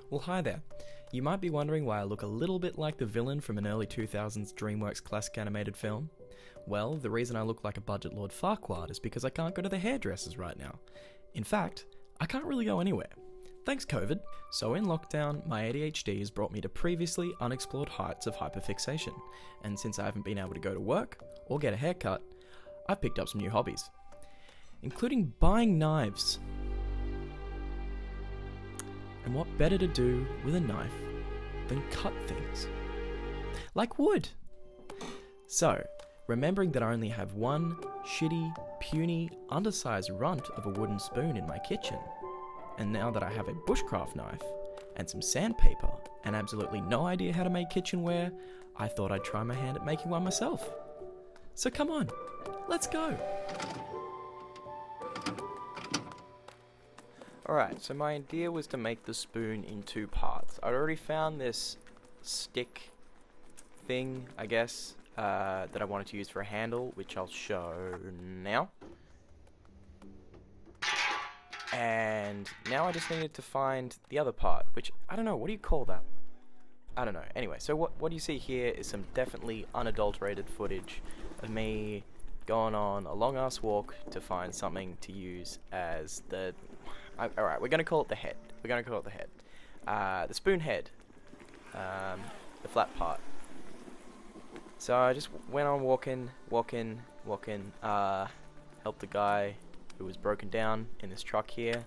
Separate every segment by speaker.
Speaker 1: Well, hi there. You might be wondering why I look a little bit like the villain from an early 2000s DreamWorks classic animated film. Well, the reason I look like a budget Lord Farquaad is because I can't go to the hairdressers right now. In fact, I can't really go anywhere. Thanks COVID. So in lockdown, my ADHD has brought me to previously unexplored heights of hyperfixation, and since I haven't been able to go to work or get a haircut, I've picked up some new hobbies, including buying knives. And what better to do with a knife than cut things? Like wood! So, remembering that I only have one shitty, puny, undersized runt of a wooden spoon in my kitchen, and now that I have a bushcraft knife and some sandpaper and absolutely no idea how to make kitchenware, I thought I'd try my hand at making one myself. So come on, let's go! Alright, so my idea was to make the spoon in two parts. I'd already found this stick thing, I guess, that I wanted to use for a handle, which I'll show now. And now I just needed to find the other part, which, I don't know, what do you call that? I don't know. Anyway, so what you see here is some definitely unadulterated footage of me going on a long-ass walk to find something to use as the... Alright, we're going to call it the head. The spoon head. The flat part. So I just went on walking. Helped the guy who was broken down in this truck here.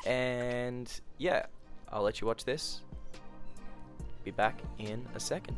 Speaker 1: And yeah, I'll let you watch this. Be back in a second.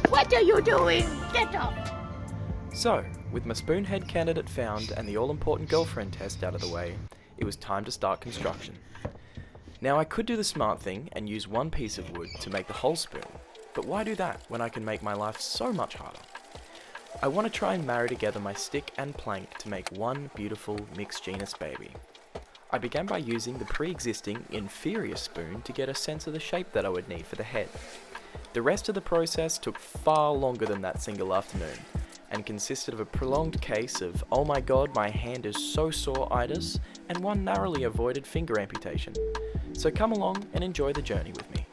Speaker 2: What are you doing? Get up!
Speaker 1: So, with my spoonhead candidate found and the all-important girlfriend test out of the way, it was time to start construction. Now I could do the smart thing and use one piece of wood to make the whole spoon, but why do that when I can make my life so much harder? I want to try and marry together my stick and plank to make one beautiful mixed genus baby. I began by using the pre-existing inferior spoon to get a sense of the shape that I would need for the head. The rest of the process took far longer than that single afternoon, and consisted of a prolonged case of oh my god my hand is so sore-itis and one narrowly avoided finger amputation. So come along and enjoy the journey with me.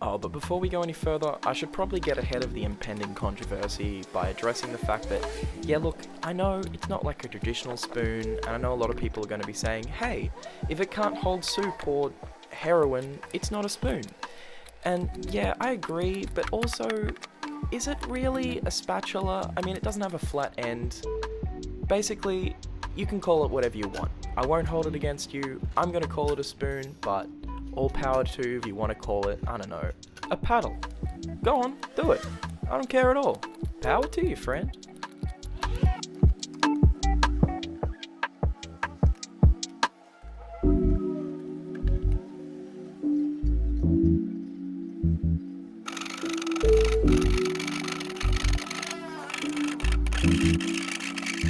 Speaker 1: Oh, but before we go any further, I should probably get ahead of the impending controversy by addressing the fact that, yeah look, I know it's not like a traditional spoon, and I know a lot of people are going to be saying, hey, if it can't hold soup or heroin, it's not a spoon. And yeah, I agree, but also, is it really a spatula? I mean, it doesn't have a flat end. Basically, you can call it whatever you want. I won't hold it against you. I'm gonna call it a spoon, but all power to if you want to call it, I don't know, a paddle. Go on, do it. I don't care at all. Power to you, friend.
Speaker 3: To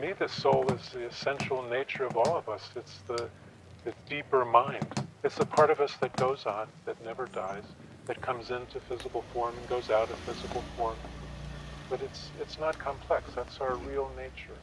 Speaker 3: me, the soul is the essential nature of all of us. It's the deeper mind. It's the part of us that goes on, that never dies, that comes into physical form and goes out of physical form. But it's not complex. That's our real nature.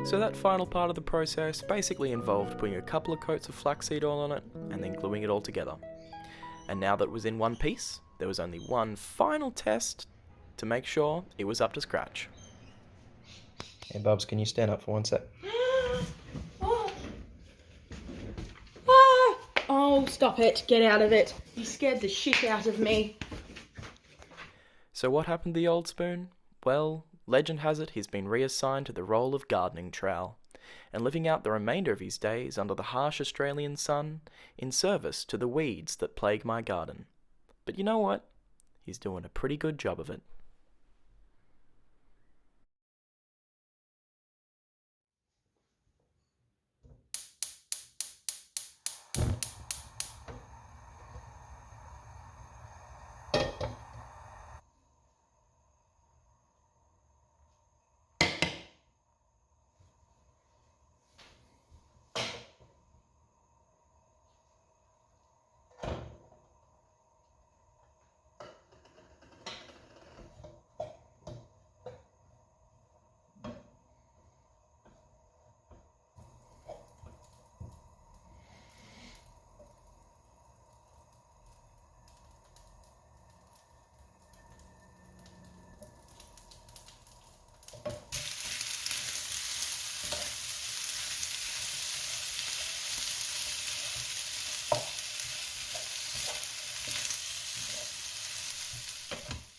Speaker 1: So that final part of the process basically involved putting a couple of coats of flaxseed oil on it and then gluing it all together. And now that it was in one piece, there was only one final test to make sure it was up to scratch. Hey Bubs, can you stand up for one sec?
Speaker 2: Oh, stop it. Get out of it. You scared the shit out of me.
Speaker 1: So what happened to the old spoon? Well, legend has it he's been reassigned to the role of gardening trowel, and living out the remainder of his days under the harsh Australian sun in service to the weeds that plague my garden. But you know what? He's doing a pretty good job of it.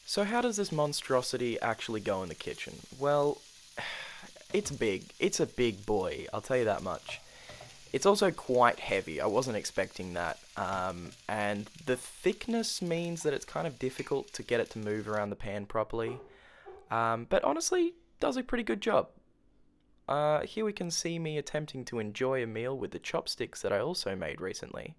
Speaker 1: So how does this monstrosity actually go in the kitchen? Well, it's big. It's a big boy, I'll tell you that much. It's also quite heavy. I wasn't expecting that. And the thickness means that it's kind of difficult to get it to move around the pan properly. But honestly, does a pretty good job. Here we can see me attempting to enjoy a meal with the chopsticks that I also made recently.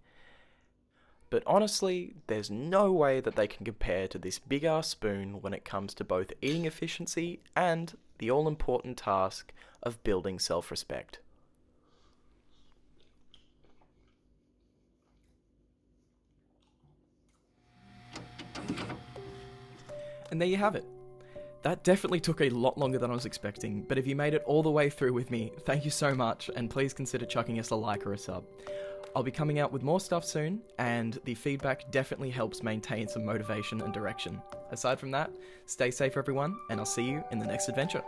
Speaker 1: But honestly, there's no way that they can compare to this big-ass spoon when it comes to both eating efficiency and the all-important task of building self-respect. And there you have it. That definitely took a lot longer than I was expecting, but if you made it all the way through with me, thank you so much, and please consider chucking us a like or a sub. I'll be coming out with more stuff soon, and the feedback definitely helps maintain some motivation and direction. Aside from that, stay safe everyone, and I'll see you in the next adventure.